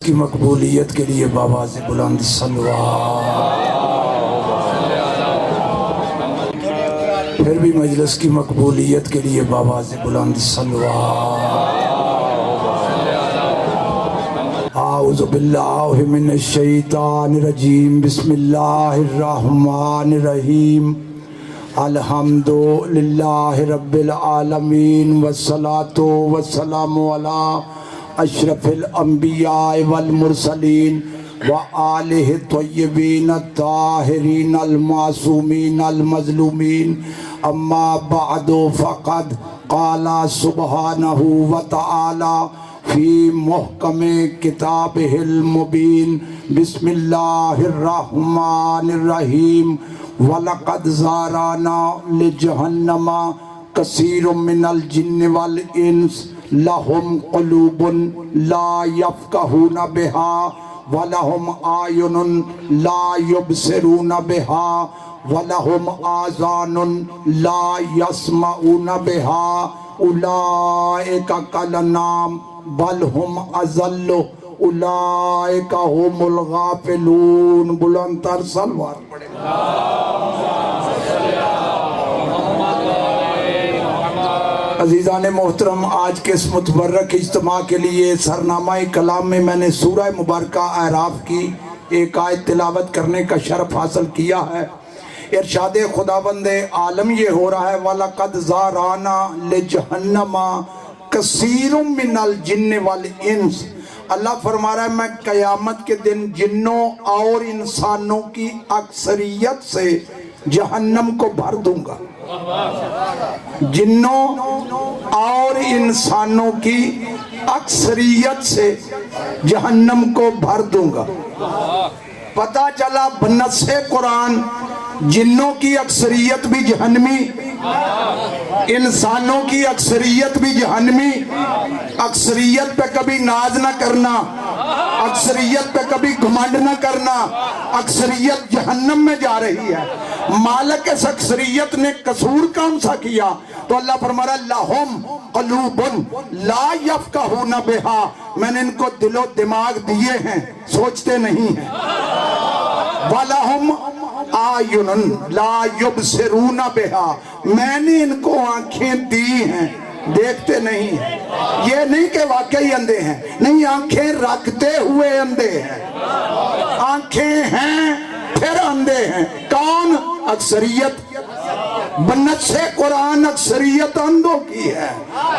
کی مقبولیت کے لیے بآواز بلند صلوات، پھر بھی مجلس کی مقبولیت کے لیے بآواز بلند صلوات۔ اعوذ باللہ من الشیطان الرجیم، بسم اللہ الرحمن الرحیم، الحمدللہ رب العالمین، والصلاة والسلام علی اشرف الانبیاء والمرسلین وآلہ الطیبین الطاہرین المعصومین المظلومین، اما بعد فقد قال سبحانہ وتعالی فی محکم کتابہ المبین، بسم اللہ الرحمن الرحیم، وَلَقَدْ زَارَانَا لِجَهَنَّمَ كَثِيرٌ مِّنَ الْجِنِّ وَالْإِنسِ لَهُمْ قُلُوبٌ لَا يَفْقَهُونَ بِهَا وَلَهُمْ أَعْيُنٌ لَا يُبْصِرُونَ بِهَا وَلَهُمْ آذَانٌ لَا يَسْمَعُونَ بِهَا أُولَئِكَ كَالْأَنْعَامِ بَلْ هُمْ أَضَلُّ أُولَئِكَ هُمُ الْغَافِلُونَ۔ بلند تر صلوات پڑھیں۔ عزیزان محترم، آج کے اس متبرک اجتماع کے لیے سرنامہ کلام میں میں نے سورہ مبارکہ اعراف کی ایک آیت تلاوت کرنے کا شرف حاصل کیا ہے۔ ارشاد خداوند عالم یہ ہو رہا ہے وَلَقَدْ زَارَانَا لِجَهَنَّمَ كَثِيرٌ مِّنَ الْجِنِّ وَالْإِنسِ۔ اللہ فرما رہا ہے میں قیامت کے دن جنوں اور انسانوں کی اکثریت سے جہنم کو بھر دوں گا۔ جنوں اور انسانوں کی اکثریت سے جہنم کو بھر دوں گا۔ پتہ چلا بنص قرآن جنوں کی اکثریت بھی جہنمی، انسانوں کی اکثریت بھی جہنمی۔ اکثریت پہ کبھی ناز نہ کرنا، اکثریت پہ کبھی گھمنڈ نہ کرنا، اکثریت جہنم میں جا رہی ہے۔ مالک اس اکثریت نے قصور کون سا کیا؟ تو اللہ فرما رہا ہے لَهُمْ قُلُوبٌ لَا يَفْقَهُونَ بِهَا، میں نے ان کو دل و دماغ دیے ہیں، سوچتے نہیں ہیں۔ وَلَهُمْ أَعْيُنٌ لَا يُبْصِرُونَ بِهَا، میں نے ان کو آنکھیں دی ہیں، دیکھتے نہیں ہیں۔ یہ نہیں کہ واقعی اندھے ہیں، نہیں، آنکھیں رکھتے ہوئے اندھے ہیں۔ آنکھیں ہیں پھر اندھے ہیں۔ کون؟ اکثریت۔ بنص قرآن اکثریت اندھوں کی ہے،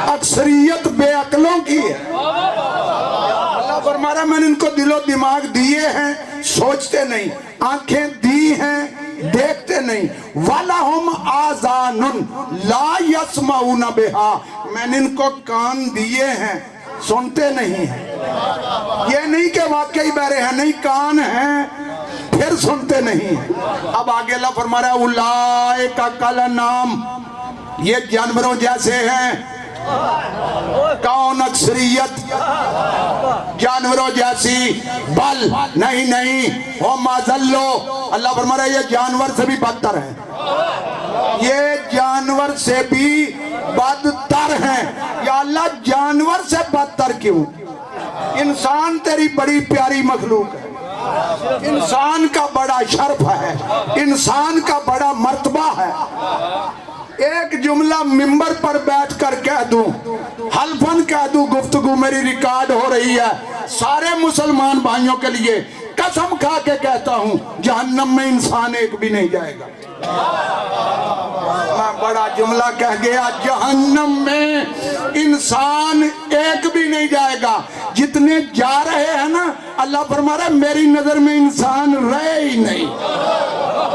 اکثریت بے عقلوں کی ہے۔ اللہ فرما رہا ہے میں نے ان کو دل و دماغ دیے ہیں، سوچتے نہیں، آنکھیں دی ہیں، دیکھتے نہیں۔ وَلَهُمْ آذَانٌ لَا يَسْمَعُونَ بِهَا، میں نے ان کو کان دیے ہیں، سنتے نہیں ہیں۔ یہ نہیں کہ واقعی بہرے ہیں، نہیں، کان ہیں پھر سنتے نہیں ہیں۔ اب آگے اللہ فرما رہا ہے اولئک کالانعام، یہ جانوروں جیسے ہیں۔ کون؟ اکثریت جانوروں جیسی۔ بل نہیں، ہم اضل، اللہ فرما رہا ہے یہ جانور سے بھی بدتر ہیں، یہ جانور سے بھی بدتر ہیں۔ یا اللہ جانور سے بدتر کیوں؟ انسان تیری بڑی پیاری مخلوق ہے، انسان کا بڑا شرف ہے، انسان کا بڑا مرتبہ ہے۔ ایک جملہ ممبر پر بیٹھ کر کہہ دوں، حلفاً کہہ دوں، گفتگو میری ریکارڈ ہو رہی ہے، سارے مسلمان بھائیوں کے لیے قسم کھا کے کہتا ہوں جہنم میں انسان ایک بھی نہیں جائے گا۔ میں بڑا جملہ کہہ گیا، جہنم میں انسان ایک بھی نہیں جائے گا۔ جتنے جا رہے ہیں نا، اللہ فرما رہا ہے میری نظر میں انسان رہے ہی نہیں،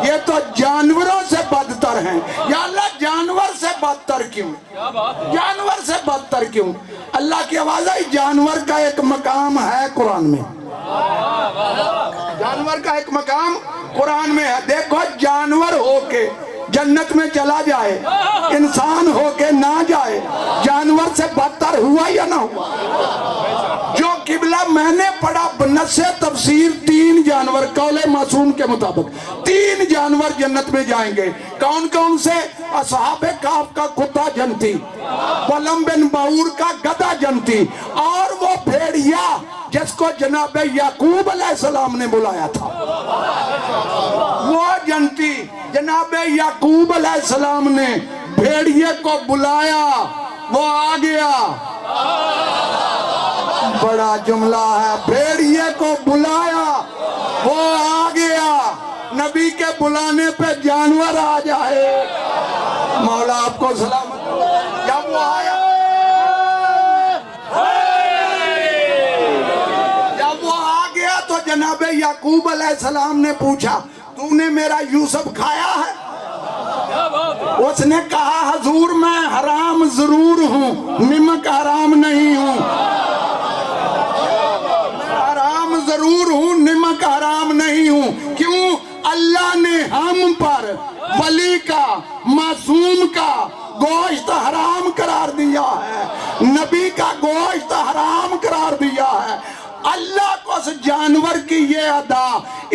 یہ تو جانوروں سے بدتر ہیں۔ یا اللہ جانور سے بدتر کیوں؟ جانور سے بدتر کیوں؟ اللہ کی آواز آئی، جانور کا ایک مقام ہے قرآن میں، جانور کا ایک مقام قرآن میں ہے۔ دیکھو جانور ہو کے جنت میں چلا جائے، انسان ہو کے نہ جائے، جانور سے بدتر ہوا یا نہ ہوا؟ جو قبلہ میں نے پڑھا بنص تفسیر 3 جگہ جانور قول معصوم کے مطابق 3 جانور جنت میں جائیں گے. کون کون سے؟ اصحاب کہف کا کتا جنتی، بلم بن بعور کا گدھا جنتی، اور وہ بھیڑیا جس کو جناب یعقوب علیہ السلام نے بلایا تھا وہ جنتی. جناب یعقوب علیہ السلام نے بھیڑیے کو بلایا، وہ آ گیا. بڑا جملہ ہے، بھیڑیے کو بلایا وہ آ گیا. نبی کے بلانے پہ جانور آ جائے. مولا آپ کو سلامت. جب وہ آیا، جب وہ آ گیا تو جناب یعقوب علیہ السلام نے پوچھا تو نے میرا یوسف کھایا ہے؟ اس نے کہا حضور میں حرام ضرور ہوں، نمک حرام نہیں ہوں. حرام ضرور ہوں، نمک حرام نہیں ہوں. کیوں؟ اللہ نے ہم پر ولی کا، معصوم کا گوشت حرام قرار دیا ہے، نبی کا گوشت حرام قرار دیا ہے. اللہ کو اس جانور کی یہ ادا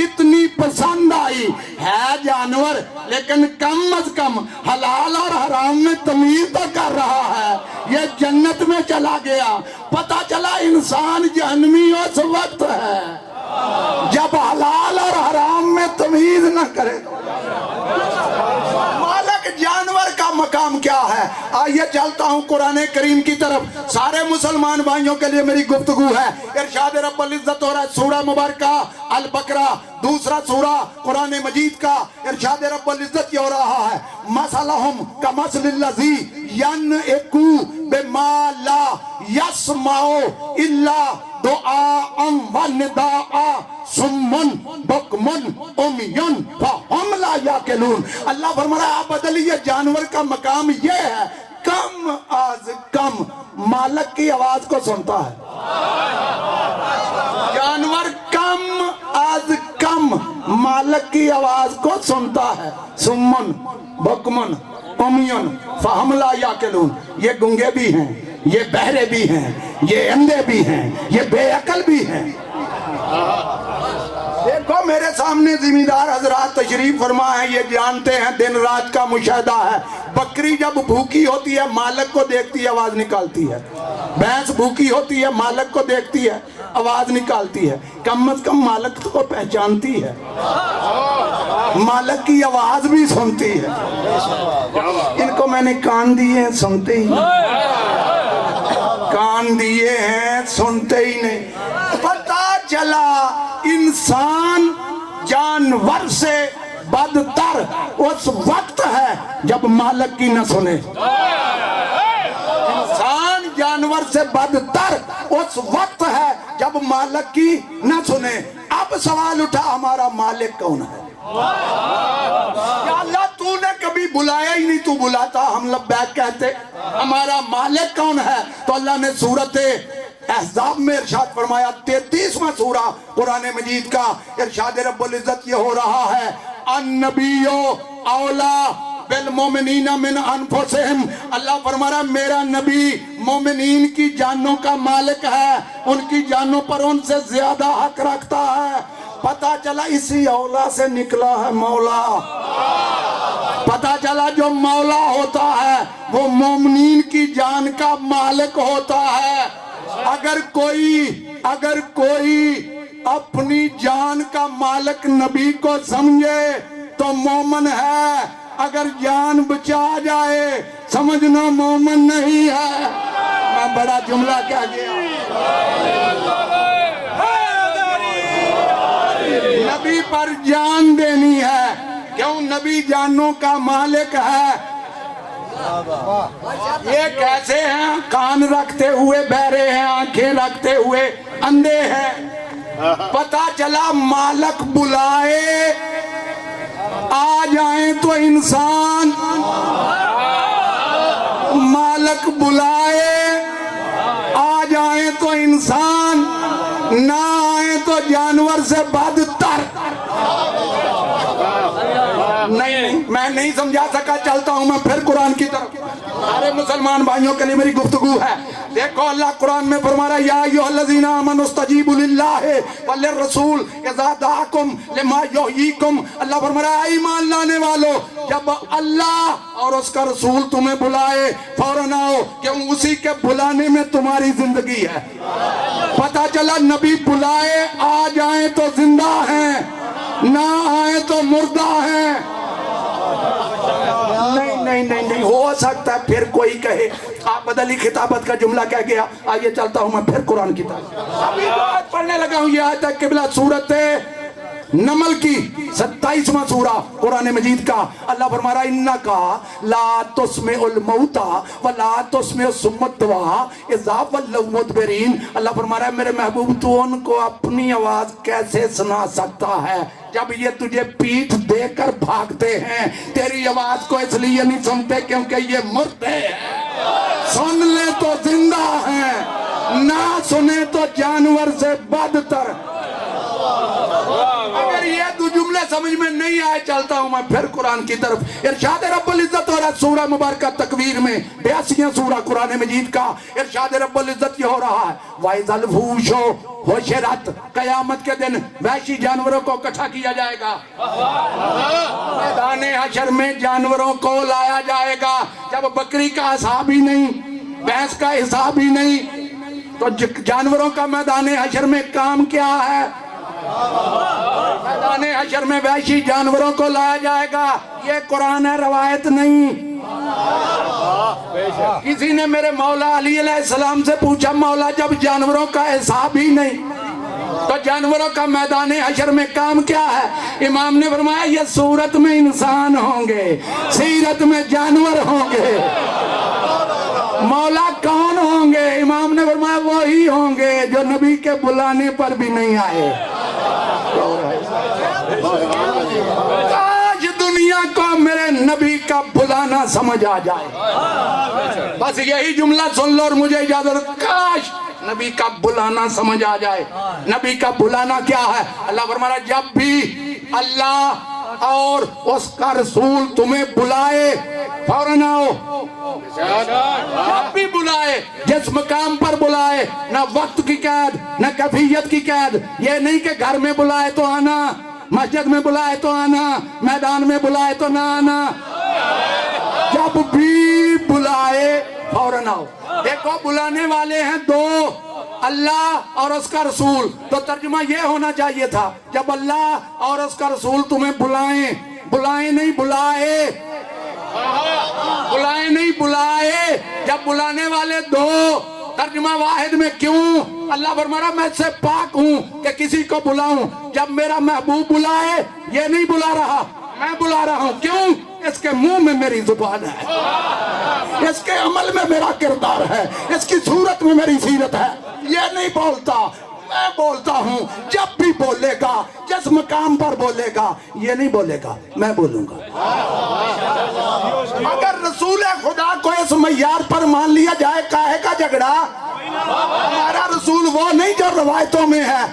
اتنی پسند آئی ہے، جانور لیکن کم از کم حلال اور حرام میں تمیز تو کر رہا ہے. یہ جنت میں چلا گیا. پتہ چلا انسان جہنمی اس وقت ہے جب حلال اور حرام میں تمیز نہ کرے. مالک جانور کا مقام کیا ہے؟ آئیے چلتا ہوں قرآن کریم کی طرف. سارے مسلمان بھائیوں کے لیے میری گفتگو ہے. ارشاد رب العزت ہو رہا ہے سورہ مبارکہ البقرہ، دوسرا سورہ قرآن مجید کا. ارشاد رب العزت یہ ہو رہا ہے مثلہم کمثل الذی ینعق بما لا یسمع الا دعاء ونداء صم بکم عمی فہم لا یعقلون. اللہ فرما رہا ہے آپ بدلیے، جانور کا مقام یہ ہے کم از کم مالک کی آواز کو سنتا ہے. جانور کم از کم مالک کی آواز کو سنتا ہے. سمن بکمن عمیون فہم لا یعقلون. یہ گنگے بھی ہیں، یہ بہرے بھی ہیں، یہ اندھے بھی ہیں، یہ بے عقل بھی ہیں. دیکھو میرے سامنے ذمہ حضرات تشریف فرما ہے، یہ جانتے ہیں دن رات کا مشاہدہ ہے. بکری جب بھوکی ہوتی ہے مالک کو دیکھتی ہے آواز نکالتی ہے. بھینس بھوکی ہوتی ہے مالک کو دیکھتی ہے آواز نکالتی ہے. کم از کم مالک کو پہچانتی ہے، مالک کی آواز بھی سنتی ہے. ان کو میں نے کان دیے ہیں سنتے ہی نہیں، کان دیے ہیں سنتے ہی نہیں. پتہ چلا انسان جانور سے بدتر اس وقت ہے جب مالک کی نہ سنے. انسان جانور سے بدتر اس وقت ہے جب مالک کی نہ سنے. اب سوال اٹھا ہمارا مالک کون ہے؟ یا اللہ تو نے کبھی بلایا ہی نہیں، تو بلاتا ہم لبیک کہتے. ہمارا مالک کون ہے؟ تو اللہ نے سورت احزاب میں ارشاد فرمایا 33واں سورہ قرآن مجید کا. ارشاد رب العزت یہ ہو رہا ہے النبی اولا بالمومنین من انفسہم. اللہ فرما رہا ہے میرا نبی مومنین کی جانوں کا مالک ہے، ان کی جانوں پر ان سے زیادہ حق رکھتا ہے. پتہ چلا اسی اولا سے نکلا ہے مولا. پتہ چلا جو مولا ہوتا ہے وہ مومنین کی جان کا مالک ہوتا ہے. اگر کوئی اپنی جان کا مالک نبی کو سمجھے تو مومن ہے، اگر جان بچا جائے سمجھنا مومن نہیں ہے. میں بڑا جملہ کہہ گیا. نبی پر جان دینی ہے، کیوں؟ نبی جانوں کا مالک ہے. یہ کیسے ہیں؟ کان رکھتے ہوئے بہرے ہیں، آنکھیں رکھتے ہوئے اندھے ہیں. پتہ چلا مالک بلائے آ جائیں تو انسان، مالک بلائے آ جائیں تو انسان، نہ آئیں تو جانور سے بدتر. نہیں میں نہیں سمجھا سکا، چلتا ہوں میں پھر قرآن کی طرف. سارے مسلمان بھائیوں کے لیے میری گفتگو ہے. دیکھو اللہ قرآن میں فرما رہا ہے یا ایھا الذین آمنوا استجیبوا للہ وللرسول اذا دعاکم لما یحییکم. اللہ فرما رہا ہے ایمان لانے والو جب اللہ اور اس کا رسول تمہیں بلائے فوراً آؤ, کہ اسی کے بلانے میں تمہاری زندگی ہے. پتہ چلا نبی بلائے آ جائیں تو زندہ ہیں, نہ آئیں تو مردہ ہیں. نہیں ہو سکتا ہے پھر کوئی کہے آپ بدلی خطابت کا جملہ کہہ گیا. آئیے چلتا ہوں میں پھر قرآن کی طرف. ابھی بات پڑھنے لگا ہوں یہ آیت ہے قبلہ سورت نمل کی 27واں سورہ قرآن مجید کا. اللہ فرما رہا ہے انکا لا تسمع الموتى ولا تسمع الصم الدعاء اذا ولوا مدبرین. اللہ فرما رہا ہے میرے محبوب تو ان کو اپنی آواز کیسے سنا سکتا ہے جب یہ تجھے پیٹھ دے کر بھاگتے ہیں. تیری آواز کو اس لیے نہیں سنتے کیونکہ یہ مردے ہیں, سن لے تو زندہ ہیں, نہ سنے تو جانور سے بدتر. اگر یہ دو جملے سمجھ میں نہیں آئے چلتا ہوں میں پھر قرآن کی طرف. ارشاد رب العزت ہو رہا ہے سورہ مبارکہ تکویر میں 82واں سورہ قرآن مجید کا. ارشاد رب العزت یہ ہو رہا ہے وَإِذَا الْوُحُوشُ حُشِرَتْ, قیامت کے دن وحشی جانوروں کو اکٹھا کیا جائے گا. میدان حشر میں جانوروں کو لایا جائے گا. جب بکری کا حساب ہی نہیں, بھینس کا حساب ہی نہیں, تو جانوروں کا میدان حشر میں کام کیا ہے؟ میدان حشر میں وحشی جانوروں کو لایا جائے گا. یہ قرآن ہے, روایت نہیں. کسی نے میرے مولا علی علیہ السلام سے پوچھا مولا جب جانوروں کا حساب ہی نہیں تو جانوروں کا میدان حشر میں کام کیا ہے؟ امام نے فرمایا یہ صورت میں انسان ہوں گے, سیرت میں جانور ہوں گے. مولا کون ہوں گے؟ امام نے فرمایا وہی ہوں گے جو نبی کے بلانے پر بھی نہیں آئے. آج دنیا کو میرے نبی کا بلانا سمجھ آ جائے. بس یہی جملہ سن لو اور مجھے اجازت. کاش نبی کا بلانا سمجھ آ جائے. نبی کا بلانا کیا ہے؟ اللہ فرما رہا ہے جب بھی اللہ اور اس کا رسول تمہیں بلائے فوراً آؤ. جب بھی بلائے, جس مقام پر بلائے, نہ وقت کی قید نہ کیفیت کی قید. یہ نہیں کہ گھر میں بلائے تو آنا, مسجد میں بلائے تو آنا, میدان میں بلائے تو نہ آنا. جب بھی بلائے فوراً آؤ. دیکھو بلانے والے ہیں دو, اللہ اور اس کا رسول. تو ترجمہ یہ ہونا چاہیے تھا جب اللہ اور اس کا رسول تمہیں بلائیں, بلائیں نہیں بلائے, بلائیں نہیں بلائے. جب بلانے والے دو, ترجمہ واحد میں کیوں؟ اللہ فرما رہا میں سے پاک ہوں کہ کسی کو بلاؤں. جب میرا محبوب بلائے, یہ نہیں بلا رہا, میں بلا رہا ہوں. کیوں؟ اس کے منہ میں میری زبان ہے, اس کے عمل میں میرا کردار ہے, اس کی صورت میں میری سیرت ہے. یہ نہیں بولتا, میں بولتا ہوں. جب بھی بولے گا, جس مقام پر بولے گا, یہ نہیں بولے گا, میں بولوں گا. اگر رسول خدا کو اس معیار پر مان لیا جائے کاہے کا جھگڑا؟ ہمارا رسول وہ نہیں جو روایتوں میں ہے,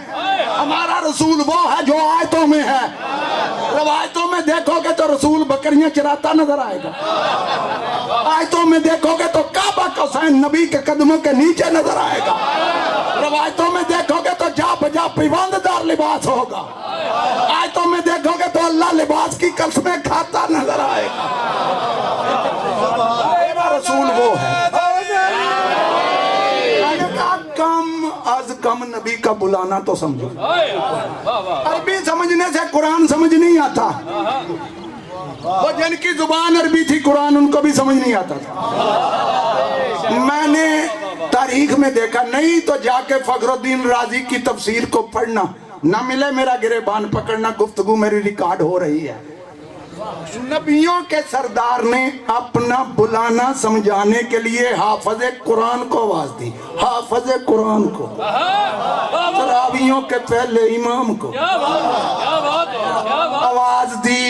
ہمارا رسول وہ ہے جو آیتوں میں ہے. روایتوں میں دیکھو گے تو رسول بکریاں چراتا نظر آئے گا, آیتوں میں دیکھو گے تو کعبہ قوسین نبی کے قدموں کے نیچے نظر آئے گا. روایتوں میں دیکھو گے تو جا بجا پیونددار لباس ہوگا, آیتوں میں دیکھو گے تو اللہ لباس کی قسمیں کھاتا نظر آئے گا. رسول وہ ہے. کم از کم نبی کا بلانا تو سمجھو. عربی سمجھنے سے قرآن سمجھ نہیں آتا. وہ جن کی زبان عربی تھی قرآن ان کو بھی سمجھ نہیں آتا تھا. میں نے تاریخ میں دیکھا, نہیں تو جا کے فخر الدین رازی کی تفسیر کو پڑھنا, نہ ملے میرا گریبان پکڑنا. گفتگو میری ریکارڈ ہو رہی ہے. نبیوں کے سردار نے اپنا بلانا سمجھانے کے لیے حافظ قرآن کو آواز دی, حافظ قرآن کو, تراویحوں کے پہلے امام کو آواز دی.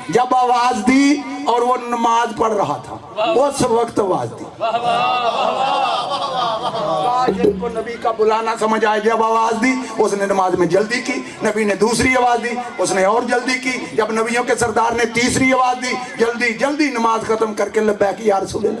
جب آواز دی اور وہ نماز پڑھ رہا تھا اس وقت آواز دی. جن کو نبی کا بلانا سمجھ آئے, جب آواز دی اس نے نماز میں جلدی کی, نبی نے دوسری آواز دی اس نے اور جلدی کی, جب نبیوں کے سردار نے تیسری آواز دی جلدی جلدی نماز ختم کر کے لبیک یا رسول اللہ.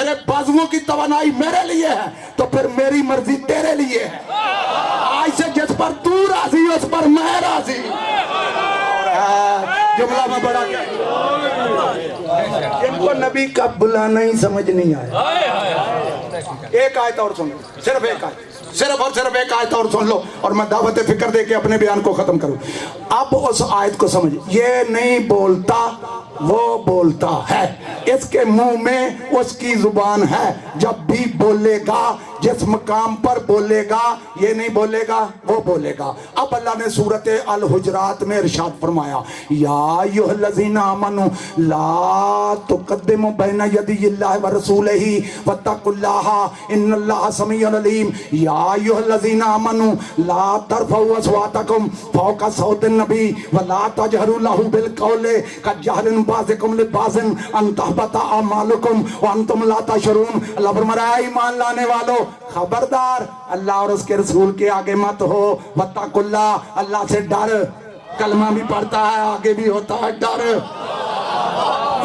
تیرے بازوؤں کی توانائی میرے لیے ہے تو پھر میری مرضی تیرے لیے ہے. آج سے جس پر تو راضی اس پر میں راضی. جملہ میں بڑا کیا جن کو نبی کا بلانا ہی سمجھ نہیں آیا. ایک آیت اور سن لو, صرف ایک آیت, صرف اور صرف ایک آیت اور سن لو اور میں دعوت فکر دے کے اپنے بیان کو ختم کروں. اب اس آیت کو سمجھ, یہ نہیں بولتا وہ بولتا ہے, اس کے منہ میں اس کی زبان ہے, جب بھی بولے گا جس مقام پر بولے گا یہ نہیں بولے گا وہ بولے گا. اب اللہ نے سورۃ الحجرات میں ارشاد فرمایا یا ایھا الذین آمنوا لا تقدموا بین یدی اللہ ورسولہ واتقوا اللہ ان اللہ سمیع علیم. یا ایھا الذین آمنوا لا ترفعوا اصواتکم فوق صوت النبی ولا تجہروا لہ بالقول کجہر بعضکم لبعض ان تحبط اعمالکم وانتم لا تشعرون. اللہ فرمایا ایمان لانے والو خبردار اللہ اور اس کے رسول کے آگے مت ہو. واتقوا اللہ, اللہ سے ڈر. کلمہ بھی پڑھتا ہے آگے بھی ہوتا ہے ڈر.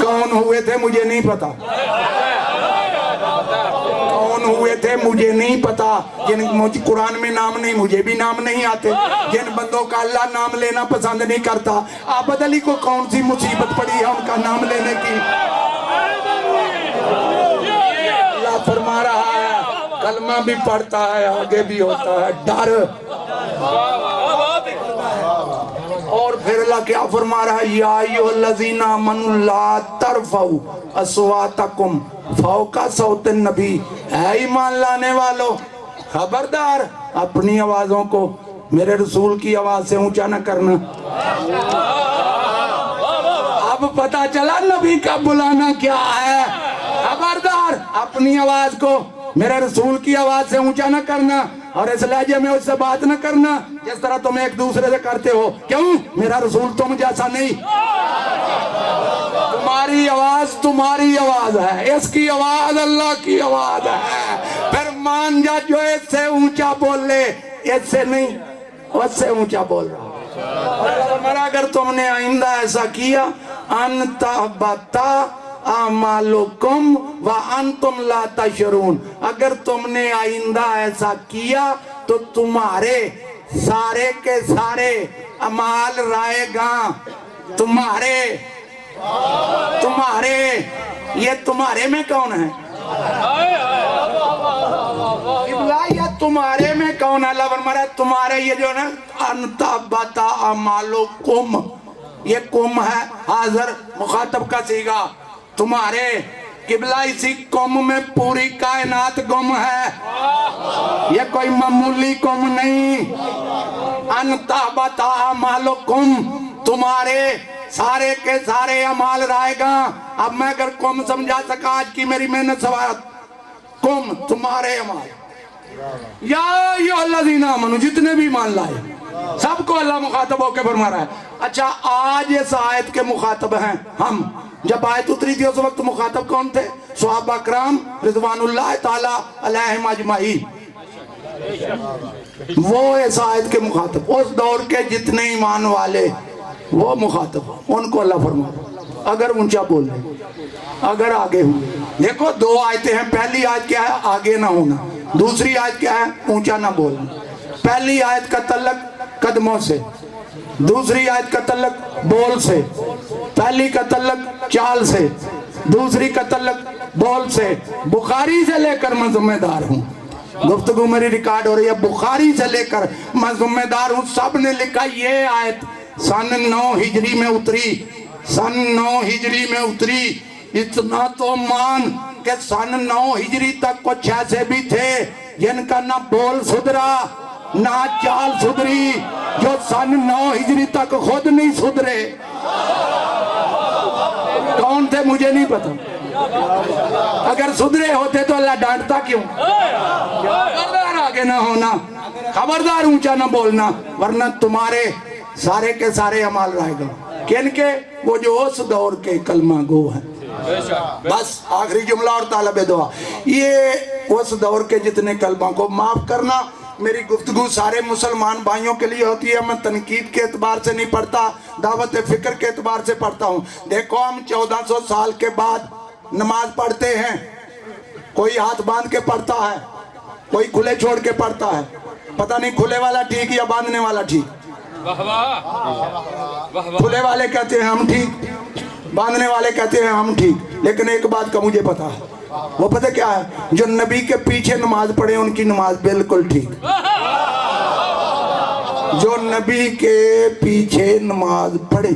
کون ہوئے تھے مجھے نہیں پتا, کون ہوئے تھے مجھے نہیں پتا, جن قرآن میں نام نہیں, مجھے بھی نام نہیں آتے, جن بندوں کا اللہ نام لینا پسند نہیں کرتا. عابد علی کو کون سی مصیبت پڑی ہے ان کا نام لینے کی. اللہ فرما رہا ہے کلمہ بھی پڑھتا ہے آگے بھی ہوتا ہے ڈر. اور پھر اللہ کیا فرما رہا ہے یا ایھا الذین آمنوا لا ترفعوا اصواتکم فوق صوت النبی. اے ایمان لانے والو خبردار اپنی آوازوں کو میرے رسول کی آواز سے اونچا نہ کرنا. اب پتہ چلا نبی کا بلانا کیا ہے. خبردار اپنی آواز کو میرے رسول کی آواز سے اونچا نہ کرنا اور اس لہجے میں اس سے بات نہ کرنا جس طرح تم ایک دوسرے سے کرتے ہو. کیوں؟ میرا رسول تم جیسا نہیں. تمہاری آواز ہے, اس کی آواز اللہ کی آواز ہے. پھر مان جا جو اس سے اونچا بول لے, اس سے نہیں اس سے اونچا بول رہا. اگر تم نے آئندہ ایسا کیا انتحبطا اعمالکم وانتم لا تشعرون, اگر تم نے آئندہ ایسا کیا تو تمہارے سارے کے سارے اعمال رائے گاں. تمہارے یہ تمہارے میں کون ہے؟ یہ تمہارے میں کون ہے؟ اللہ فرما رہا ہے تمہارے یہ جو ہے نا انتحبطا اعمالکم, یہ کم ہے حاضر مخاطب کا صیغہ. تمہارے قبلہ اسی قوم میں پوری کائنات گم ہے, یہ کوئی معمولی قوم نہیں. انتحبطا اعمالکم, تمہارے سارے کے سارے اعمال رائے گا. اب میں اگر قوم سمجھا سکا آج کی میری محنت سوارت, قوم تمہارے اعمال. یا ایھا الذین آمنوا, جتنے بھی مان لائے سب کو اللہ مخاطب ہو کے فرما رہا ہے. اچھا آج اس آیت کے مخاطب ہیں ہم. جب آیت اتری تھی اس وقت مخاطب کون تھے؟ صحابہ اکرام رضوان اللہ تعالی علیہم اجمعین. وہ اس آیت کے مخاطب, اس دور کے جتنے ایمان والے وہ مخاطب, ان کو اللہ فرما رہا اگر اونچا بول رہے, اگر آگے ہوئے. دیکھو دو آیتیں ہیں, پہلی آیت کیا ہے؟ آگے نہ ہونا. دوسری آیت کیا ہے؟ اونچا نہ بولنا. پہلی آیت کا تعلق قدموں سے, دوسری آیت کا تعلق بول سے. پہلی کا تعلق چال سے, دوسری کا تعلق بول سے. بخاری سے لے کر میں ذمہ دار ہوں, گفتگو میری ریکارڈ ہو رہی ہے, بخاری سے لے کر میں ذمہ دار ہوں. سب نے لکھا یہ آیت سن 9 ہجری میں اتری, سن 9 ہجری میں اتری. اتنا تو مان کہ سن 9 ہجری تک کچھ ایسے بھی تھے جن کا نہ بول سدھرا نہ چال سدھری, جو سن 9 ہجری تک خود نہیں سدھرے. کون تھے مجھے نہیں پتا. اگر سدھرے ہوتے تو اللہ ڈانٹتا کیوں؟ خبردار آگے نہ ہونا, خبردار اونچا نہ بولنا, ورنہ تمہارے سارے کے سارے عمال رائے گا. کن کے؟ وہ جو اس دور کے کلمہ گو ہیں. بس آخری جملہ اور طالب دعا, یہ اس دور کے جتنے کلمہ کو معاف کرنا. میری گفتگو سارے مسلمان بھائیوں کے لیے ہوتی ہے, میں تنقید کے اعتبار سے نہیں پڑھتا, دعوت فکر کے اعتبار سے پڑھتا ہوں. دیکھو ہم 1400 سال کے بعد نماز پڑھتے ہیں, کوئی ہاتھ باندھ کے پڑھتا ہے، کوئی کھلے چھوڑ کے پڑھتا ہے. پتہ نہیں کھلے والا ٹھیک یا باندھنے والا ٹھیک. کھلے والے کہتے ہیں ہم ٹھیک، باندھنے والے کہتے ہیں ہم ٹھیک. لیکن ایک بات کا مجھے پتا ہے، وہ پتہ کیا ہے؟ جو نبی کے پیچھے نماز پڑھے ان کی نماز بالکل ٹھیک. جو نبی کے پیچھے نماز پڑھے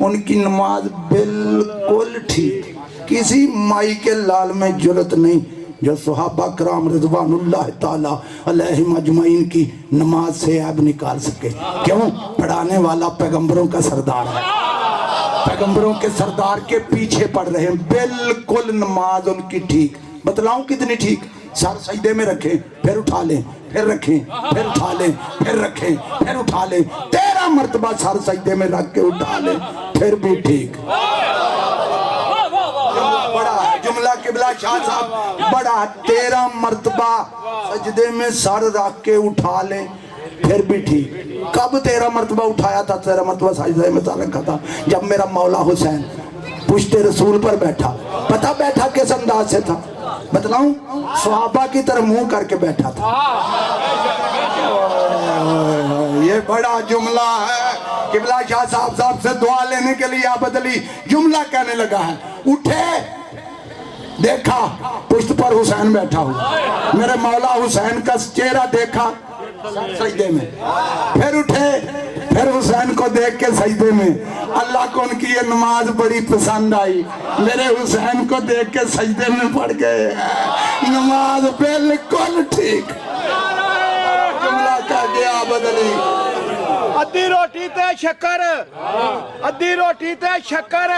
ان کی نماز بالکل ٹھیک. کسی مائی کے لال میں جرت نہیں جو صحابہ کرام رضوان اللہ تعالیٰ علیہم اجمعین کی نماز سے عیب نکال سکے. کیوں؟ پڑھانے والا پیغمبروں کا سردار ہے، پیغمبروں کے سردار کے پیچھے پڑھ رہے ہیں، بالکل نماز ان کی ٹھیک. بتلاؤں کتنی ٹھیک؟ سر سجدے میں رکھیں، پھر اٹھا لیں، پھر رکھیں، پھر اٹھا لیں، پھر رکھیں، پھر اٹھا لیں. 13 مرتبہ سر سجدے میں رکھ کے اٹھا لیں، پھر بھی ٹھیک. بڑا جملہ قبلہ شاہ صاحب بڑا. 13 مرتبہ سجدے میں سر رکھ کے اٹھا لیں پھر بھی ٹھیک. کب 13 مرتبہ اٹھایا تھا؟ 13 مرتبہ سجدے میں سر رکھا تھا جب میرا مولا حسین پشت رسول پر بیٹھا. پتہ بیٹھا کس انداز سے تھا؟ بتلاؤں؟ صحابہ کی طرح منہ کر کے بیٹھا تھا. یہ بڑا جملہ ہے. قبلہ شاہ صاحب سے دعا لینے کے لیے عابد علی جملہ کہنے لگا ہے. اٹھے، دیکھا پشت پر حسین بیٹھا ہوا، میرے مولا حسین کا چہرہ دیکھا سجدے میں، پھر اٹھے، پھر حسین کو دیکھ کے سجدے میں. اللہ کو ان کی یہ نماز بڑی پسند آئی، میرے حسین کو دیکھ کے سجدے میں پڑھ گئے، نماز بالکل ٹھیک. جملہ کہہ گیا عابد علی. ادھی روٹی تے شکر، ادھی روٹی تے شکر،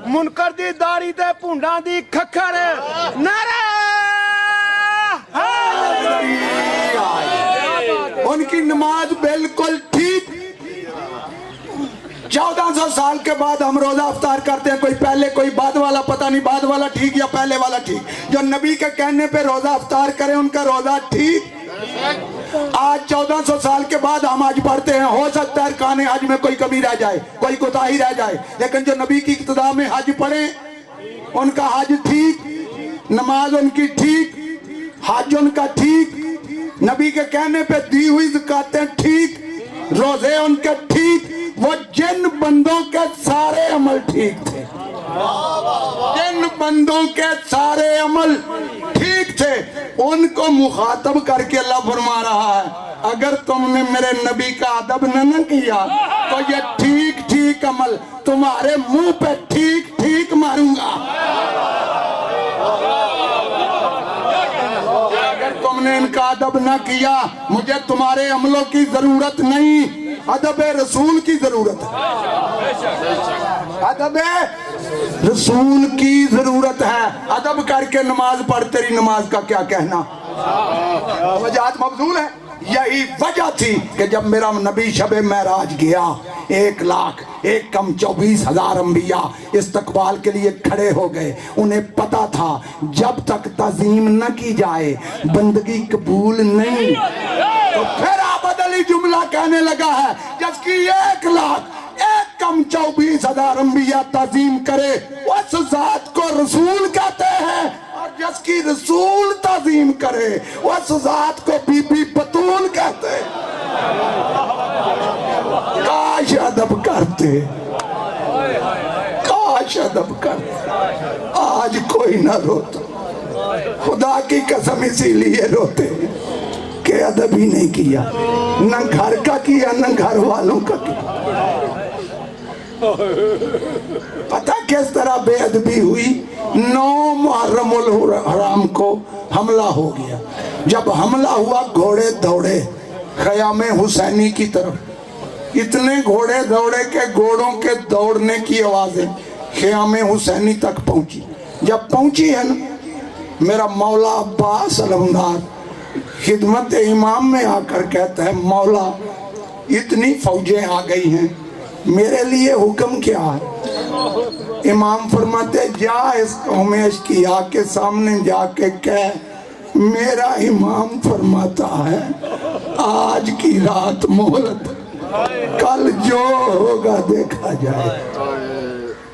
منکر دی داری تے پونڈاں دی کھکھر. نعرہ ان کی نماز بالکل ٹھیک. 1400 سال کے بعد ہم روزہ افطار کرتے ہیں، کوئی پہلے کوئی بعد والا، پتہ نہیں بعد والا ٹھیک یا پہلے والا ٹھیک. جو نبی کے کہنے پہ روزہ افطار کریں ان کا روزہ ٹھیک. آج 1400 سال کے بعد ہم حج پڑھتے ہیں. ہو سکتا ہے ارکان حج میں کوئی کمی رہ جائے، کوئی کوتاہی رہ جائے، لیکن جو نبی کی اقتداء میں حج پڑھیں ان کا حج ٹھیک، نماز ان کی ٹھیک، حج ان کا ٹھیک، نبی کے کہنے پہ دی ہوئی زکاتیں ٹھیک، روزے ان کے ٹھیک. وہ جن بندوں کے سارے عمل ٹھیک تھے، جن بندوں کے سارے عمل ٹھیک تھے ان کو مخاطب کر کے اللہ فرما رہا ہے اگر تم نے میرے نبی کا ادب نہ کیا تو یہ ٹھیک ٹھیک عمل تمہارے منہ پہ ٹھیک ٹھیک ماروں گا. اگر تم نے ان کا ادب نہ کیا مجھے تمہارے عملوں کی ضرورت نہیں، ادب رسول کی ضرورت ہے، ادب رسول کی ضرورت ہے. ادب کر کے نماز پڑھ، تیری نماز کا کیا کہنا. وجہات مبذول ہے. یہی وجہ تھی کہ جب میرا نبی شب معراج گیا 1,01,24,000 انبیاء استقبال کے لیے کھڑے ہو گئے. انہیں پتا تھا جب تک تعظیم نہ کی جائے بندگی قبول نہیں. تو پھر عابد علی جملہ کہنے لگا ہے جس کی 1,01,24,000 انبیاء تعظیم کرے اس ذات کو رسول کہتے ہیں، اور جس کی رسول تعظیم کرے اس ذات کو بی بی بطول کہتے ہیں. کاش ادب کرتے، کاش ادب کرتے. آج کوئی نہ روتا، خدا کی قسم اسی لیے روتے ہیں کہ ادب ہی نہیں کیا، نہ گھر کا کیا نہ گھر والوں کا کیا. پتہ کس طرح بے ادبی ہوئی؟ 9 محرم الحرام کو حملہ ہو گیا. جب حملہ ہوا گھوڑے دوڑے خیام حسینی کی طرف. اتنے گھوڑے دوڑے کہ گھوڑوں کے دوڑنے کی آوازیں خیام حسینی تک پہنچی. جب پہنچی ہے نا میرا مولا عباس علمدار خدمت امام میں آ کر کہتا ہے مولا اتنی فوجیں آ گئی ہیں میرے لیے حکم کیا ہے؟ امام فرماتے جا اس قوم اشقیاء کے سامنے جا کے کہہ میرا امام فرماتا ہے آج کی رات مہلت، کل جو ہوگا دیکھا جائے.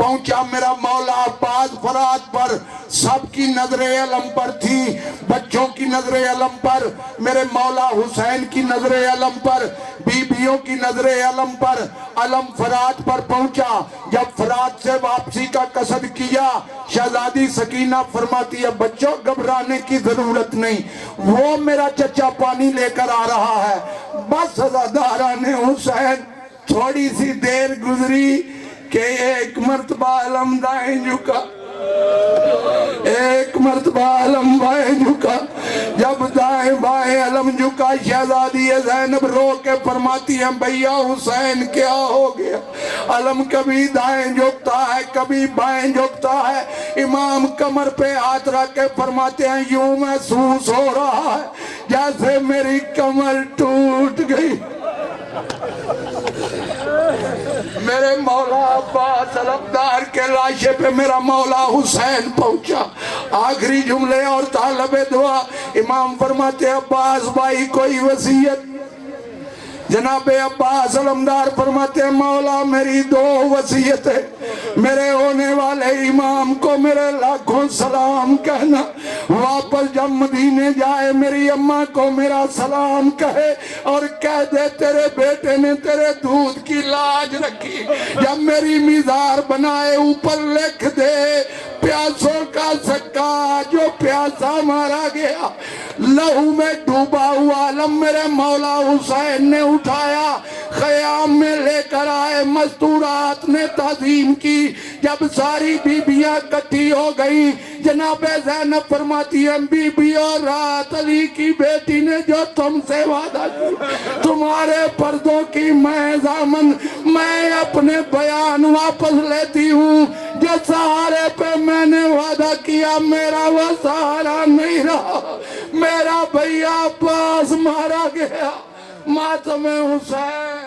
پہنچا میرا مولا عباس فرات پر. سب کی نظر علم پر تھی, بچوں کی نظر علم پر, میرے مولا حسین کی نظر علم پر, بیویوں کی نظر علم پر. علم فرات پر پہنچا. جب فرات سے واپسی کا قصد کیا, شہزادی سکینہ فرماتی ہے بچوں گھبرانے کی ضرورت نہیں, وہ میرا چچا پانی لے کر آ رہا ہے. بس عزاداران حسین تھوڑی سی دیر گزری کہ ایک مرتبہ علم دائیں جھکا, ایک مرتبہ علم بائیں جھکا. جب دائیں بائیں علم جھکا, شہزادی زینب رو کے فرماتی ہیں بھیا حسین کیا ہو گیا؟ علم کبھی دائیں جھکتا ہے کبھی بائیں جھکتا ہے. امام کمر پہ ہاتھ رکھ کے فرماتے ہیں یوں محسوس ہو رہا ہے جیسے میری کمر ٹوٹ گئی. میرے مولا عباس علمدار کے لاشے پہ میرا مولا حسین پہنچا. آخری جملے اور طالب دعا. امام فرماتے عباس بھائی کوئی وصیت؟ جناب عباس علمدار فرماتے ہیں مولا میری 2 وصیتیں. میرے ہونے والے امام کو میرے لاکھوں سلام کہنا, واپس جب مدینے جائے میری اماں کو میرا سلام کہے اور کہہ دے تیرے بیٹے نے تیرے دودھ کی لاج رکھی. جب میری میزار بنائے اوپر لکھ دے پیاسوں کا سکا جو پیاسا مارا گیا, لہو میں ڈوبا ہوا علم میرے مولا حسین نے اٹھایا, خیام میں لے کر آئے. مستورات نے تعظیم کی. جب ساری بیبیاں کٹھی ہو گئی, جناب زینب فرماتی ہیں بی بی اور رات علی کی بیٹی نے جو تم سے وعدہ کیا تمہارے پردوں کی میں ضامن, میں اپنے بیان واپس لیتی ہوں. جو سہارے پہ میں نے وعدہ کیا میرا وہ سہارا نہیں رہا. میرا بھیا عباس مارا گیا. ماتم حسین